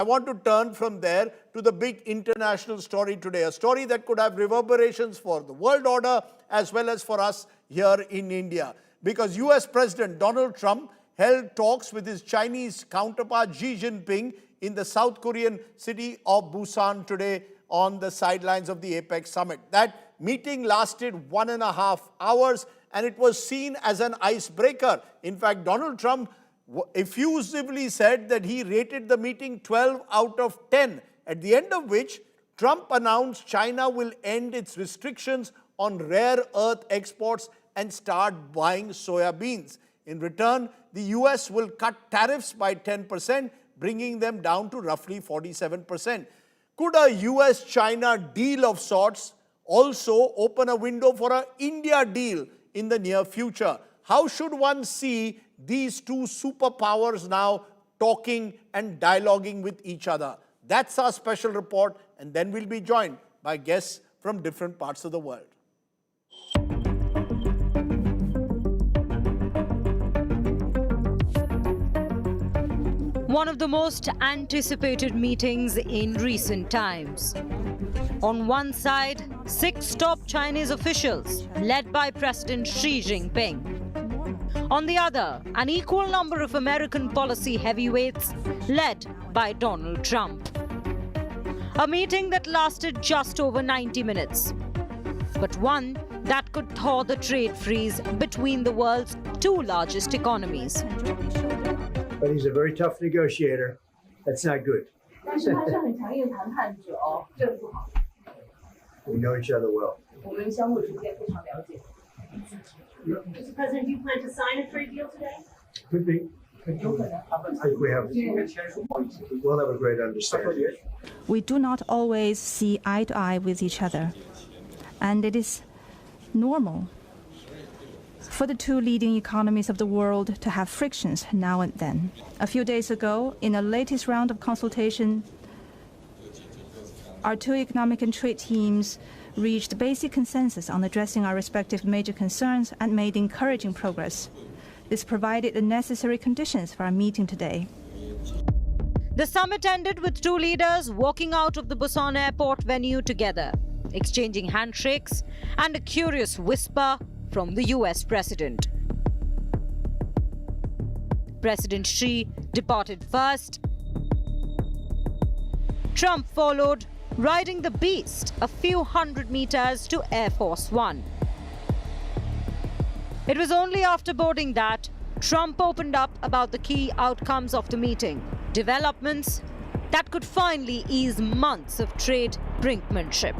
I want to turn from there to the big international story today, a story that could have reverberations for the world order as well as for us here in India. Because US President Donald Trump held talks with his Chinese counterpart Xi Jinping in the South Korean city of Busan today on the sidelines of the APEC summit. That meeting lasted 1.5 hours and it was seen as an icebreaker. In fact, Donald Trump effusively said that he rated the meeting 12 out of 10, at the end of which Trump announced China will end its restrictions on rare earth exports and start buying soybeans. In return, the US will cut tariffs by 10%, bringing them down to roughly 47%. Could a US-China deal of sorts also open a window for an India deal in the near future? How should one see these two superpowers now talking and dialoguing with each other? That's our special report, and then we'll be joined by guests from different parts of the world. One of the most anticipated meetings in recent times. On one side, 6 top Chinese officials led by President Xi Jinping. On the other, an equal number of American policy heavyweights led by Donald Trump. A meeting that lasted just over 90 minutes, but one that could thaw the trade freeze between the world's 2 largest economies. But he's a very tough negotiator. That's not good. We know each other well. Mr. President, do you plan to sign a trade deal today? Could be. I think we'll have a great understanding. We do not always see eye to eye with each other, and it is normal for the 2 leading economies of the world to have frictions now and then. A few days ago, in the latest round of consultation, our 2 economic and trade teams reached basic consensus on addressing our respective major concerns and made encouraging progress. This provided the necessary conditions for our meeting today. The summit ended with 2 leaders walking out of the Busan airport venue together, exchanging handshakes and a curious whisper from the US president. President Xi departed first. Trump followed, riding the beast a few hundred meters to Air Force One. It was only after boarding that Trump opened up about the key outcomes of the meeting, developments that could finally ease months of trade brinkmanship.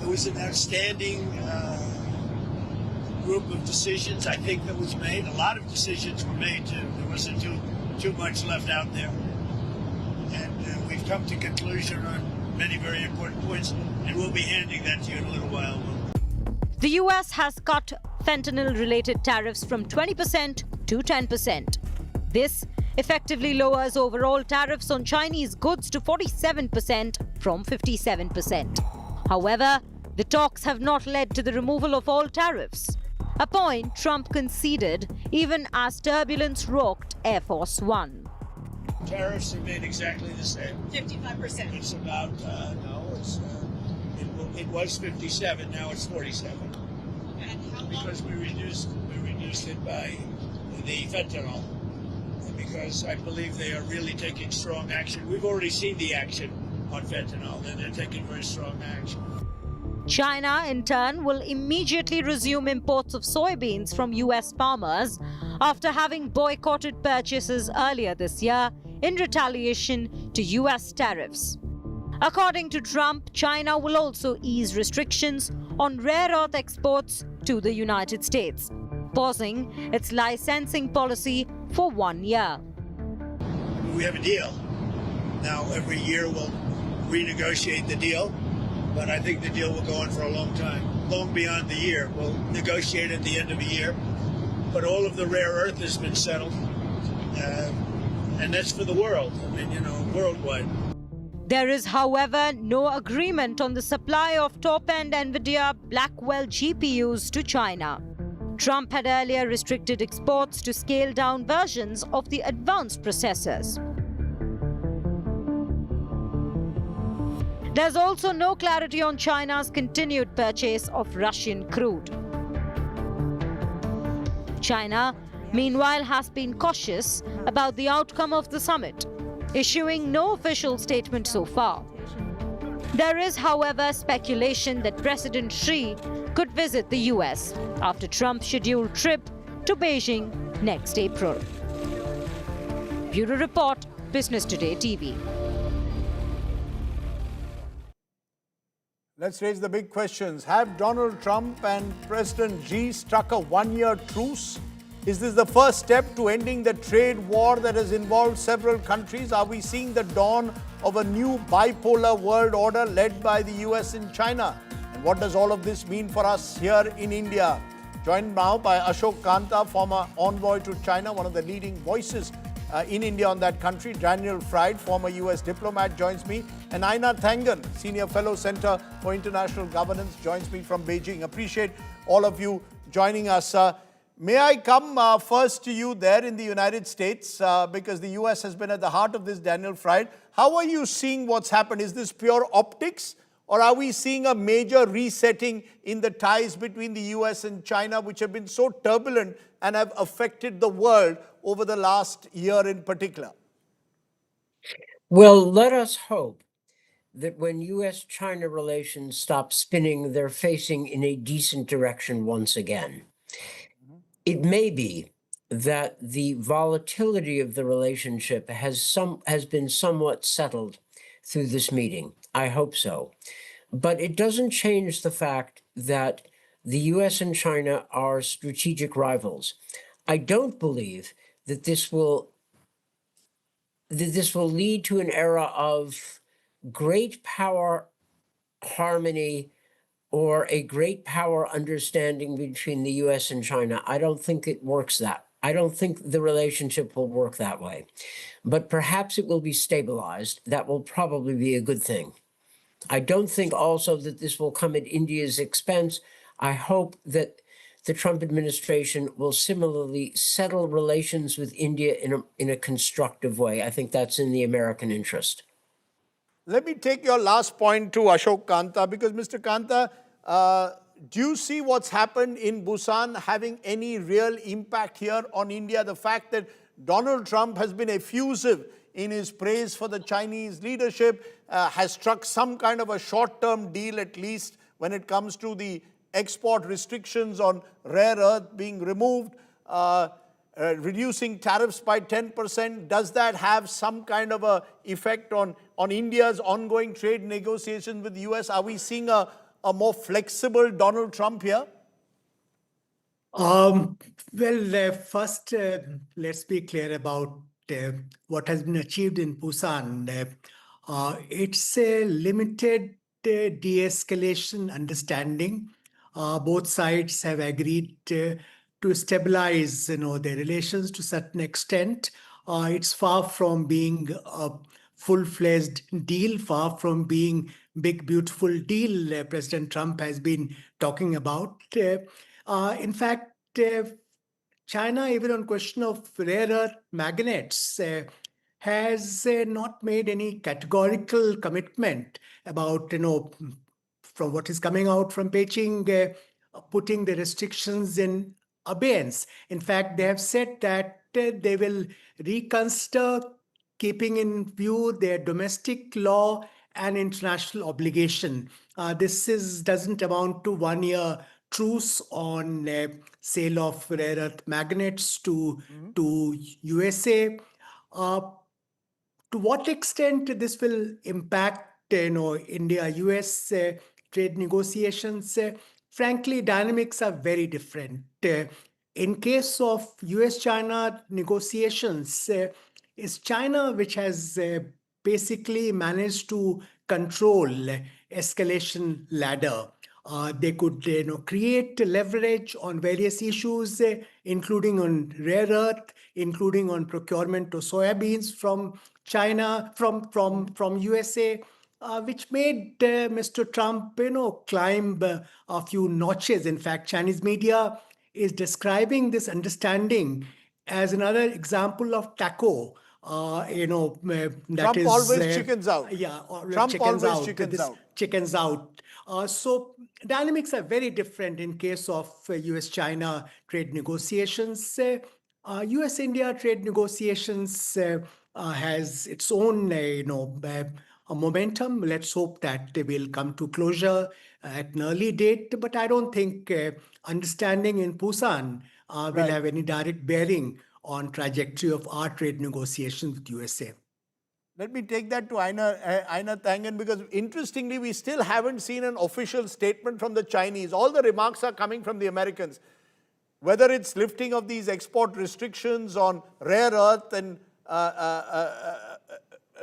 It was an outstanding group of decisions, I think, that was made. A lot of decisions were made, too. There wasn't too much left out there. And we've come to conclusion on many very important points, and we'll be handing that to you in a little while. The US has cut fentanyl-related tariffs from 20% to 10%. This effectively lowers overall tariffs on Chinese goods to 47% from 57%. However, the talks have not led to the removal of all tariffs, a point Trump conceded even as turbulence rocked Air Force One. Tariffs remain exactly the same. 55%. It's about, it was 57, now it's 47. And how long? Because we reduced it by the fentanyl. Because I believe they are really taking strong action. We've already seen the action on fentanyl, and they're taking very strong action. China, in turn, will immediately resume imports of soybeans from US farmers after having boycotted purchases earlier this year in retaliation to US tariffs. According to Trump, China will also ease restrictions on rare earth exports to the United States, pausing its licensing policy for 1 year. We have a deal. Now, every year we'll renegotiate the deal. But I think the deal will go on for a long time, long beyond the year. We'll negotiate at the end of a year. But all of the rare earth has been settled. And that's for the world. I mean, worldwide. There is, however, no agreement on the supply of top-end NVIDIA Blackwell GPUs to China. Trump had earlier restricted exports to scaled-down versions of the advanced processors. There's also no clarity on China's continued purchase of Russian crude. China, meanwhile, has been cautious about the outcome of the summit, issuing no official statement so far. There is, however, speculation that President Xi could visit the US after Trump's scheduled trip to Beijing next April. Bureau Report, Business Today TV. Let's raise the big questions. Have Donald Trump and President Xi struck a one-year truce? Is this the first step to ending the trade war that has involved several countries? Are we seeing the dawn of a new bipolar world order led by the US and China? And what does all of this mean for us here in India? Joined now by Ashok Kanta, former envoy to China, one of the leading voices in India on that country. Daniel Fried, former US diplomat, joins me. And Einar Tangen, Senior Fellow Center for International Governance, joins me from Beijing. Appreciate all of you joining us. May I come first to you there in the United States, because the US has been at the heart of this, Daniel Fried. How are you seeing what's happened? Is this pure optics, or are we seeing a major resetting in the ties between the US and China, which have been so turbulent and have affected the world over the last year in particular? Well, let us hope that when US-China relations stop spinning, they're facing in a decent direction once again. It may be that the volatility of the relationship has been somewhat settled through this meeting. I hope so. But it doesn't change the fact that the US and China are strategic rivals. I don't believe that this will lead to an era of great power harmony or a great power understanding between the US and China. I don't think it works that. I don't think the relationship will work that way. But perhaps it will be stabilized. That will probably be a good thing. I don't think also that this will come at India's expense. I hope that the Trump administration will similarly settle relations with India in a constructive way. I think that's in the American interest. Let me take your last point to Ashok Kanta, because Mr. Kanta, do you see what's happened in Busan having any real impact here on India? The fact that Donald Trump has been effusive in his praise for the Chinese leadership, has struck some kind of a short-term deal, at least when it comes to the export restrictions on rare earth being removed, reducing tariffs by 10%. Does that have some kind of a effect on India's ongoing trade negotiations with the US? Are we seeing a more flexible Donald Trump here? First, let's be clear about what has been achieved in Busan. It's a limited de-escalation understanding. Both sides have agreed to stabilize, their relations to a certain extent. It's far from being a full-fledged deal, far from being big, beautiful deal President Trump has been talking about. In fact, China, even on question of rare earth magnets, has not made any categorical commitment about, from what is coming out from Beijing, putting the restrictions in abeyance. In fact, they have said that they will reconsider keeping in view their domestic law and international obligation. This doesn't amount to 1 year truce on sale of rare earth magnets to USA. To what extent this will impact India-US trade negotiations? Frankly, dynamics are very different. In case of US-China negotiations, it's China which has basically managed to control escalation ladder. They could create leverage on various issues, including on rare earth, including on procurement of soybeans from China, from USA, which made Mr. Trump climb a few notches. In fact, Chinese media is describing this understanding as another example of taco. that Trump is always chickens out. or Trump chickens always out. chickens This out. chickens out. So dynamics are very different in case of U.S.-China trade negotiations. U.S.-India trade negotiations has its own, a momentum. Let's hope that they will come to closure at an early date. But I don't think understanding in Busan will Right. have any direct bearing on trajectory of our trade negotiations with USA. Let me take that to Einar Tangen, because interestingly, we still haven't seen an official statement from the Chinese. All the remarks are coming from the Americans. Whether it's lifting of these export restrictions on rare earth and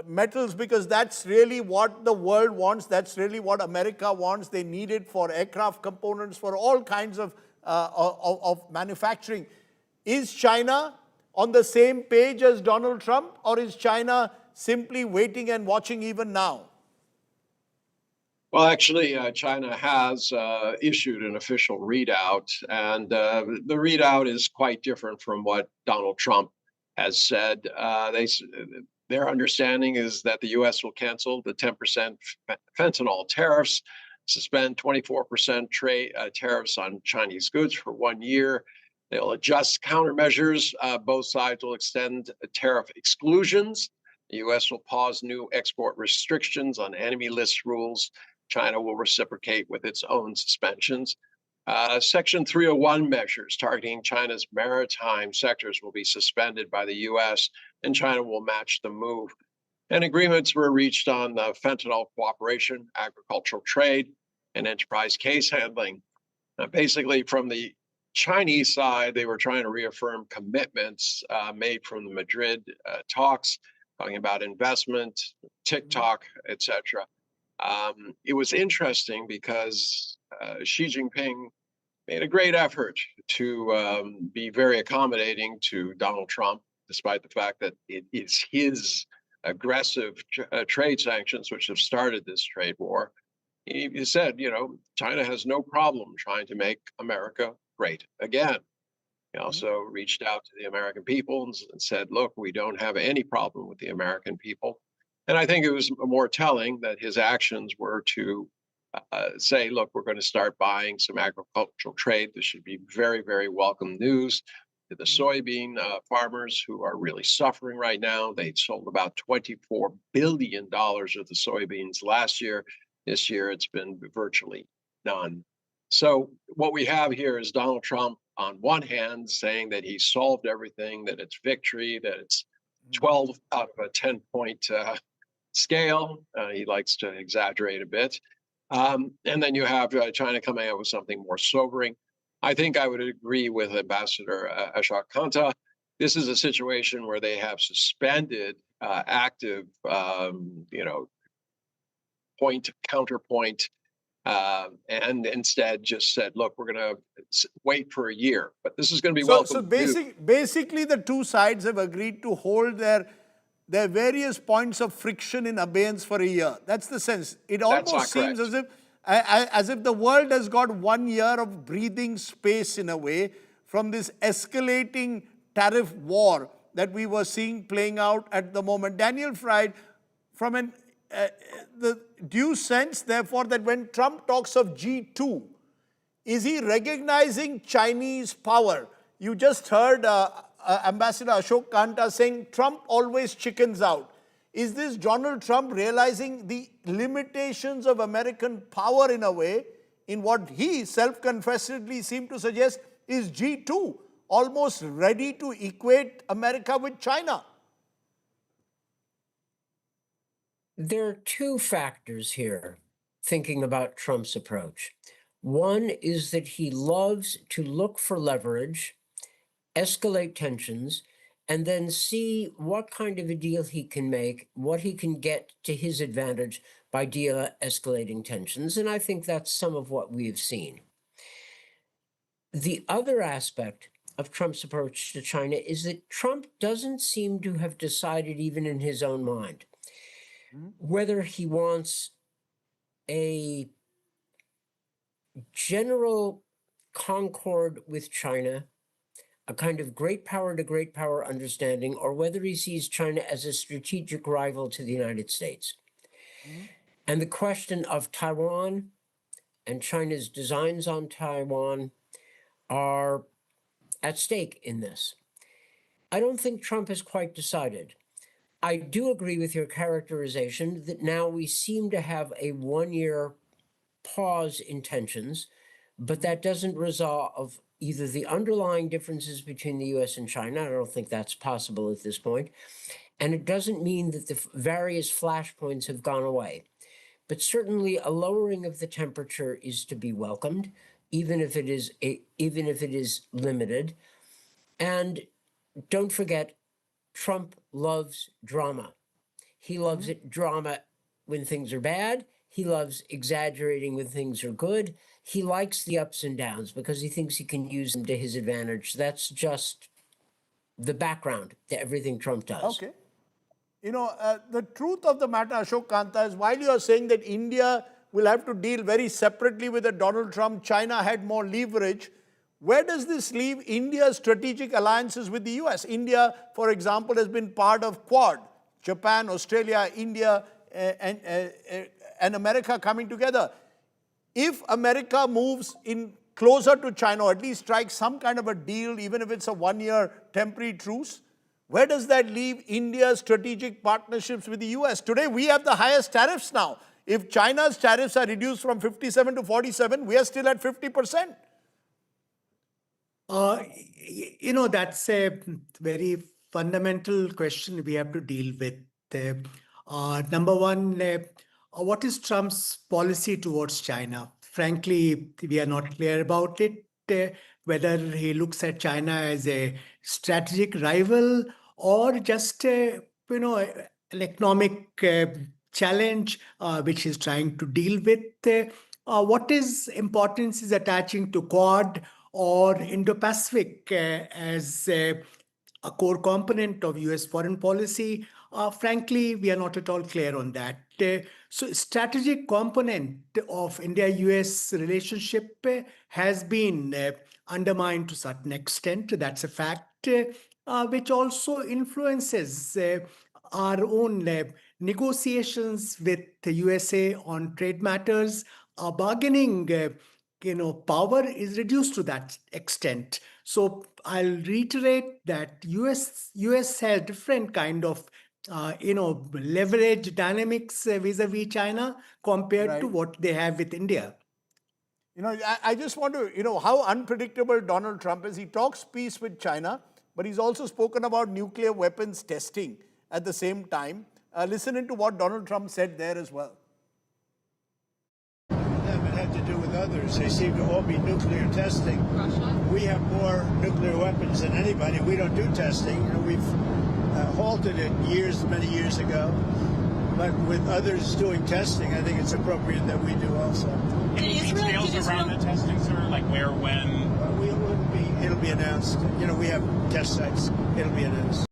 metals, because that's really what the world wants. That's really what America wants. They need it for aircraft components, for all kinds of manufacturing. Is China on the same page as Donald Trump, or is China simply waiting and watching even now? Well, actually, China has issued an official readout, and the readout is quite different from what Donald Trump has said. Their understanding is that the U.S. will cancel the 10% fentanyl tariffs, suspend 24% tariffs on Chinese goods for 1 year. They'll adjust countermeasures. Both sides will extend tariff exclusions. The U.S. will pause new export restrictions on enemy list rules. China will reciprocate with its own suspensions. Section 301 measures targeting China's maritime sectors will be suspended by the U.S., and China will match the move. And agreements were reached on fentanyl cooperation, agricultural trade, and enterprise case handling. Basically, from the Chinese side, they were trying to reaffirm commitments made from the Madrid talks, talking about investment, TikTok, etc. It was interesting because Xi Jinping made a great effort to be very accommodating to Donald Trump, despite the fact that it is his aggressive trade sanctions which have started this trade war. He said, China has no problem trying to make America great again. He also reached out to the American people and said, look, we don't have any problem with the American people. And I think it was more telling that his actions were to say, look, we're going to start buying some agricultural trade. This should be very, very welcome news to the soybean farmers who are really suffering right now. They sold about $24 billion of the soybeans last year. This year, it's been virtually none. So what we have here is Donald Trump, on one hand, saying that he solved everything, that it's victory, that it's 12 out of a 10-point scale. He likes to exaggerate a bit. And then you have China coming out with something more sobering. I think I would agree with Ambassador Ashok Kanta. This is a situation where they have suspended active, point, counterpoint, and instead just said, look, we're going to wait for a year. But this is going to be welcome. So basically, the two sides have agreed to hold their various points of friction in abeyance for a year. That's the sense. It almost seems as if the world has got 1 year of breathing space in a way from this escalating tariff war that we were seeing playing out at the moment. Daniel Fried, from do you sense, therefore, that when Trump talks of G2, is he recognizing Chinese power? You just heard Ambassador Ashok Kanta saying Trump always chickens out. Is this Donald Trump realizing the limitations of American power in a way, in what he self-confessedly seemed to suggest is G2, almost ready to equate America with China? There are two factors here, thinking about Trump's approach. One is that he loves to look for leverage, escalate tensions, and then see what kind of a deal he can make, what he can get to his advantage by de-escalating tensions. And I think that's some of what we've seen. The other aspect of Trump's approach to China is that Trump doesn't seem to have decided, even in his own mind, whether he wants a general concord with China, a kind of great power to great power understanding, or whether he sees China as a strategic rival to the United States. And the question of Taiwan and China's designs on Taiwan are at stake in this. I don't think Trump has quite decided. I do agree with your characterization that now we seem to have a one-year pause in tensions, but that doesn't resolve either the underlying differences between the US and China. I don't think that's possible at this point. And it doesn't mean that the various flashpoints have gone away. But certainly a lowering of the temperature is to be welcomed, even if it is limited. And don't forget, Trump loves drama. He loves it drama when things are bad. He loves exaggerating when things are good. He likes the ups and downs because he thinks he can use them to his advantage. That's just the background to everything Trump does. Okay. You know, the truth of the matter, Ashok Kanta, is while you are saying that India will have to deal very separately with Donald Trump, China had more leverage. Where does this leave India's strategic alliances with the US? India, for example, has been part of Quad, Japan, Australia, India, and America coming together. If America moves in closer to China, or at least strikes some kind of a deal, even if it's a one-year temporary truce, where does that leave India's strategic partnerships with the US? Today, we have the highest tariffs now. If China's tariffs are reduced from 57 to 47, we are still at 50%. That's a very fundamental question we have to deal with. Number one, what is Trump's policy towards China? Frankly, we are not clear about it, whether he looks at China as a strategic rival or just an economic challenge which he's trying to deal with. What is importance is attaching to Quad or Indo-Pacific as a core component of US foreign policy. Frankly, we are not at all clear on that. So strategic component of India-US relationship has been undermined to a certain extent. That's a fact, which also influences our own negotiations with the USA on trade matters. Bargaining power is reduced to that extent. So I'll reiterate that US has different kind of leverage dynamics vis-a-vis China compared to what they have with India. I just want to, how unpredictable Donald Trump is. He talks peace with China, but he's also spoken about nuclear weapons testing at the same time. Listen into what Donald Trump said there as well. It had to do with others. They seem to all be nuclear testing. Russia? We have more nuclear weapons than anybody. We don't do testing. We've halted it many years ago. But with others doing testing, I think it's appropriate that we do also. Any details around the testing, sir? Like where, when? It'll be announced. We have test sites. It'll be announced.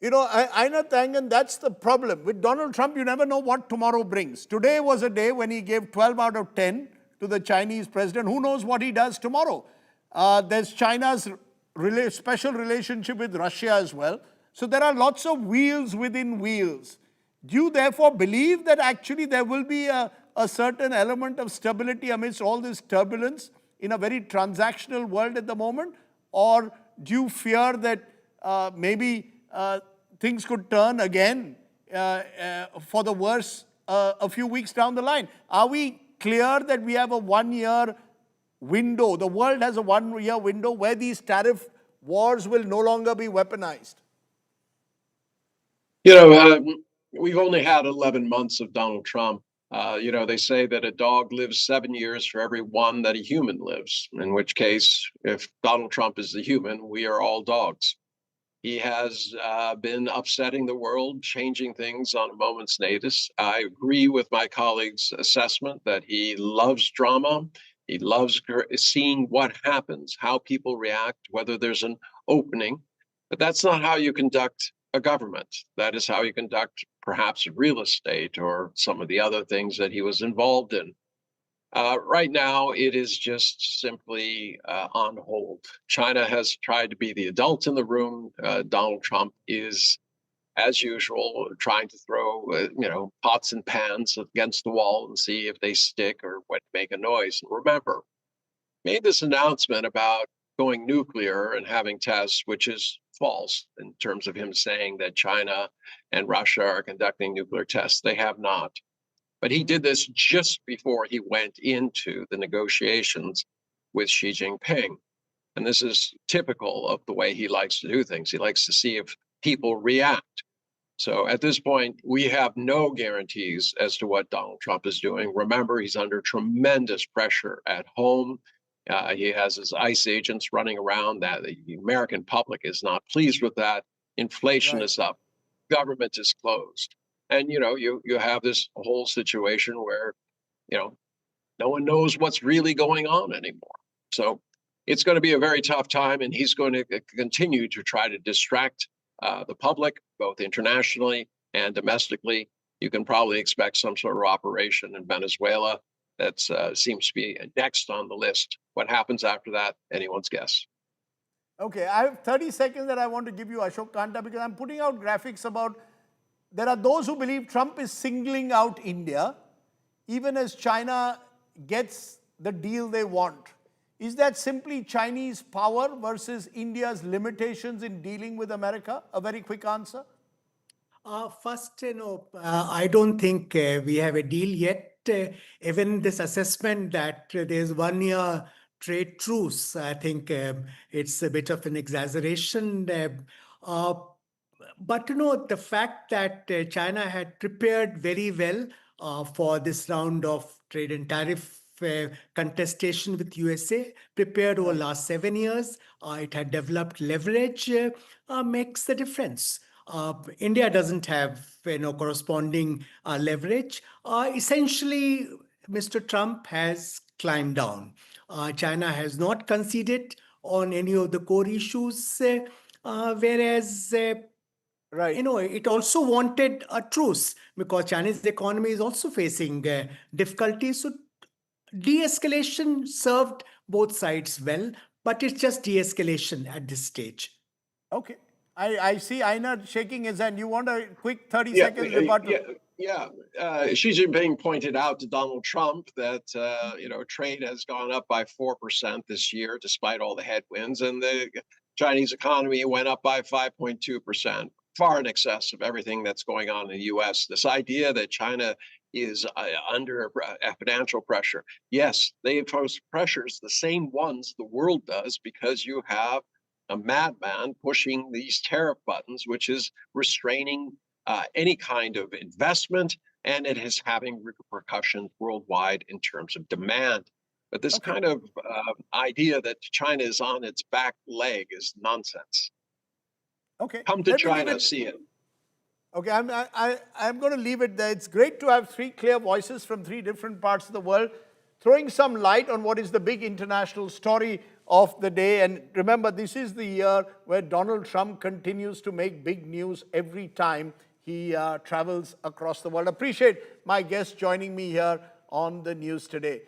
Einar, Tangen, that's the problem. With Donald Trump, you never know what tomorrow brings. Today was a day when he gave 12 out of 10 to the Chinese president. Who knows what he does tomorrow? There's China's special relationship with Russia as well. So there are lots of wheels within wheels. Do you therefore believe that actually there will be a certain element of stability amidst all this turbulence in a very transactional world at the moment? Or do you fear that maybe things could turn again for the worse a few weeks down the line? Are we clear that we have a one-year window? The world has a one-year window where these tariff wars will no longer be weaponized. We've only had 11 months of Donald Trump. They say that a dog lives 7 years for every one that a human lives, in which case, if Donald Trump is the human, we are all dogs. He has been upsetting the world, changing things on a moment's notice. I agree with my colleague's assessment that he loves drama. He loves seeing what happens, how people react, whether there's an opening. But that's not how you conduct a government. That is how you conduct perhaps real estate or some of the other things that he was involved in. Right now, it is just simply on hold. China has tried to be the adult in the room. Donald Trump is, as usual, trying to throw pots and pans against the wall and see if they stick or what make a noise. Remember, made this announcement about going nuclear and having tests, which is false in terms of him saying that China and Russia are conducting nuclear tests. They have not. But he did this just before he went into the negotiations with Xi Jinping. And this is typical of the way he likes to do things. He likes to see if people react. So at this point, we have no guarantees as to what Donald Trump is doing. Remember, he's under tremendous pressure at home. He has his ICE agents running around. That the American public is not pleased with that. Inflation is up. Government is closed. And, you have this whole situation where, no one knows what's really going on anymore. So it's going to be a very tough time, and he's going to continue to try to distract the public, both internationally and domestically. You can probably expect some sort of operation in Venezuela that seems to be next on the list. What happens after that, anyone's guess. Okay, I have 30 seconds that I want to give you, Ashok Kanta, because I'm putting out graphics about there are those who believe Trump is singling out India, even as China gets the deal they want. Is that simply Chinese power versus India's limitations in dealing with America? A very quick answer. First, I don't think we have a deal yet. Even this assessment that there's 1 year trade truce, I think it's a bit of an exaggeration. But the fact that China had prepared very well for this round of trade and tariff contestation with USA, prepared over the last 7 years, it had developed leverage, makes the difference. India doesn't have corresponding leverage. Essentially, Mr. Trump has climbed down. China has not conceded on any of the core issues, whereas it also wanted a truce because Chinese economy is also facing difficulties. So de-escalation served both sides well, but it's just de-escalation at this stage. Okay. I see Einar shaking his hand. You want a quick 30 seconds rebuttal? Xi Jinping pointed out to Donald Trump that trade has gone up by 4% this year, despite all the headwinds, and the Chinese economy went up by 5.2%, far in excess of everything that's going on in the U.S. This idea that China is under financial pressure. Yes, they impose pressures, the same ones the world does, because you have a madman pushing these tariff buttons, which is restraining any kind of investment, and it is having repercussions worldwide in terms of demand. But this kind of idea that China is on its back leg is nonsense. Okay. Come to China, see it. Okay, I'm going to leave it there. It's great to have three clear voices from three different parts of the world, throwing some light on what is the big international story of the day. And remember, this is the year where Donald Trump continues to make big news every time he travels across the world. Appreciate my guests joining me here on the news today.